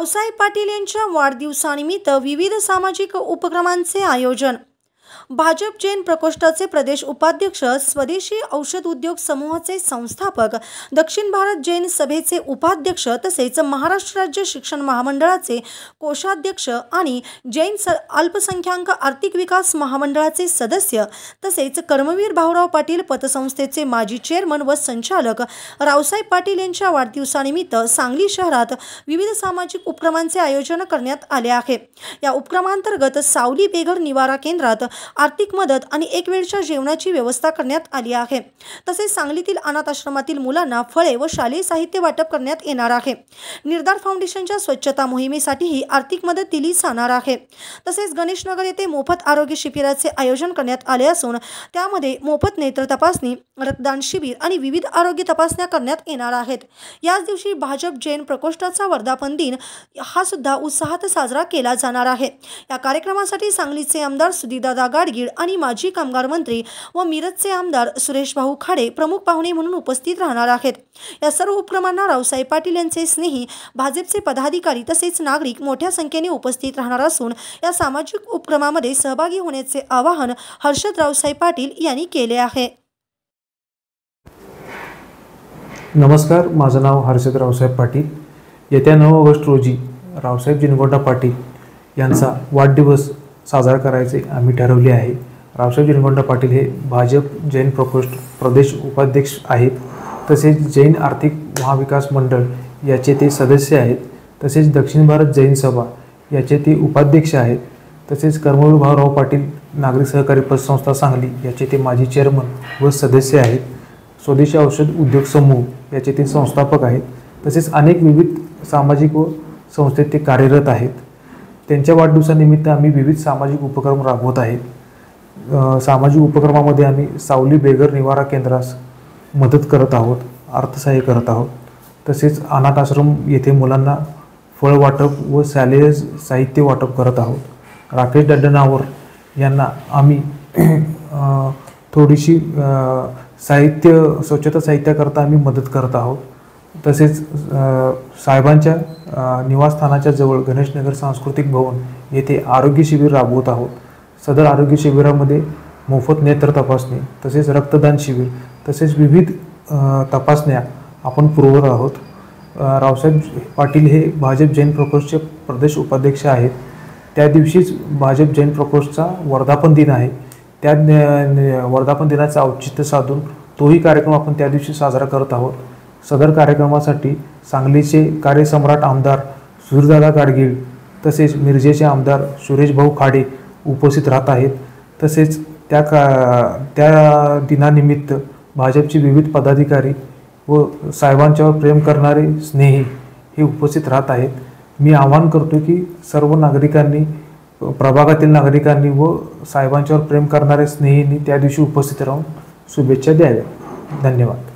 रावसाहेब पाटील यांच्या वाढदिवसानिमित्त विविध सामाजिक उपक्रमांचे आयोजन। भाजप जैन प्रकोष्ठाचे प्रदेश उपाध्यक्ष, स्वदेशी औषध उद्योग समूहाचे संस्थापक, दक्षिण भारत जैन सभेचे उपाध्यक्ष तसेच महाराष्ट्र राज्य शिक्षण महामंडळाचे कोषाध्यक्ष आणि जैन अल्पसंख्याक आर्थिक विकास महामंडळाचे सदस्य तसेच कर्मवीर भाऊराव पाटील पतसंस्थेचे माजी चेअरमन व संचालक रावसाहेब पाटील यांच्या वाढदिवसानिमित्त सांगली शहरात विविध सामाजिक उपक्रमांचे आयोजन करण्यात आले आहे। या उपक्रमांतर्गत सावली बेघर निवारा केंद्रात आर्थिक मदत आणि एक वेळच्या जेवणाची व्यवस्था करण्यात आली आहे। तसेच सांगलीतील अनाथ आश्रमातील मुलांना फळे व शालेय साहित्य वाटप करण्यात येणार आहे। निर्धार फाउंडेशनच्या स्वच्छता मोहिमेसाठीही आर्थिक मदत दिली जाणार आहे। तसेच गणेशनगर येथे मोफत आरोग्य शिबिराचे आयोजन करण्यात आले असून त्यामध्ये मोफत नेत्र तपासणी, रक्तदान शिबिर आणि विविध आरोग्य तपासण्या करण्यात येणार आहेत। याच दिवशी भाजप जैन प्रकोष्ठाचा वर्धापन दिन हा सुद्धा उत्साहात साजरा केला जाणार आहे। या कार्यक्रमासाठी सांगलीचे आमदार सुधीरदादा गाडगीळ आणि माजी कामगार मंत्री व मिरजचे आमदार सुरेश भाऊ खाडे प्रमुख पाहुणे म्हणून उपस्थित राहणार आहेत। या सर्व उपक्रमांना रावसाहेब पाटील यांचे स्नेही, भाजपचे पदाधिकारी तसेच नागरिक मोठ्या संख्येने उपस्थित राहणार असून या सामाजिक उपक्रमामध्ये सहभागी होण्याचे आवाहन हर्षद रावसाहेब पाटील यांनी केले आहे। नमस्कार, माझं नाव हर्षद रावसाहेब पाटील। येत्या 9 ऑगस्ट रोजी रावसाहेब जिनगोंडा पाटील यांचा वाढदिवस साजरा करायचे आम्ही ठरवले आहे। रावसाहेब जिनगोंडा पाटील हे भाजप जैन प्रकोष्ठ प्रदेश उपाध्यक्ष आहेत। तसेच जैन आर्थिक महाविकास मंडळ याचे ते सदस्य आहेत। तसेच दक्षिण भारत जैन सभा याचे ते उपाध्यक्ष आहेत। तसेच कर्मवीर भाऊराव पाटील नागरिक सहकारी पतसंस्था सांगली याचे ते माजी चेअरमन व सदस्य आहेत। स्वदेशी औषध उद्योग समूह याचे ते संस्थापक आहेत। तसेच अनेक विविध सामाजिक व संस्थेत ते कार्यरत आहेत। त्यांच्या वाढदिवसानिमित्त आम्ही विविध सामाजिक उपक्रम राबवत आहेत। सामाजिक उपक्रमामध्ये आम्ही सावली बेघर निवारा केंद्रास मदत करत आहोत, अर्थसहाय्य करत आहोत। तसेच अनाथ आश्रम येथे मुलांना फळ वाटप व शालेय साहित्य वाटप करत आहोत। राकेश डड्डनावर यांना आम्ही थोडीशी स्वच्छता साहित्याकरता आम्ही मदत करत आहोत। तसेच साहेबांच्या निवासस्थानाच्या जवळ गणेशनगर सांस्कृतिक भवन येथे आरोग्य शिबिर राबवत आहोत। सदर आरोग्य शिबिरामध्ये मोफत नेत्र तपासणी तसेच रक्तदान शिबिर तसेच विविध तपासण्या आपण पुरवत आहोत। रावसाहेब पाटील हे भाजप जैन प्रकोष्ठचे प्रदेश उपाध्यक्ष आहेत। त्या दिवशीच भाजप जैन प्रकोष्ठचा वर्धापन दिन आहे। त्या वर्धापन दिनाचे औचित्य साधून तोही कार्यक्रम आपण त्या दिवशी साजरा करत आहोत। सदर कार्यक्रमासाठी सांगलीचे कार्यसम्राट आमदार सुधीरदादा गाडगीळ तसेच मिरजेचे आमदार सुरेश भाऊ खाडे उपस्थित राहत आहेत। तसेच त्या दिनानिमित्त भाजपचे विविध पदाधिकारी व साहेबांच्यावर प्रेम करणारे स्नेही हे उपस्थित राहत आहेत। मी आवाहन करतो की सर्व नागरिकांनी, प्रभागातील नागरिकांनी व साहेबांच्यावर प्रेम करणारे स्नेहींनी त्या दिवशी उपस्थित राहून शुभेच्छा द्याव्या। धन्यवाद।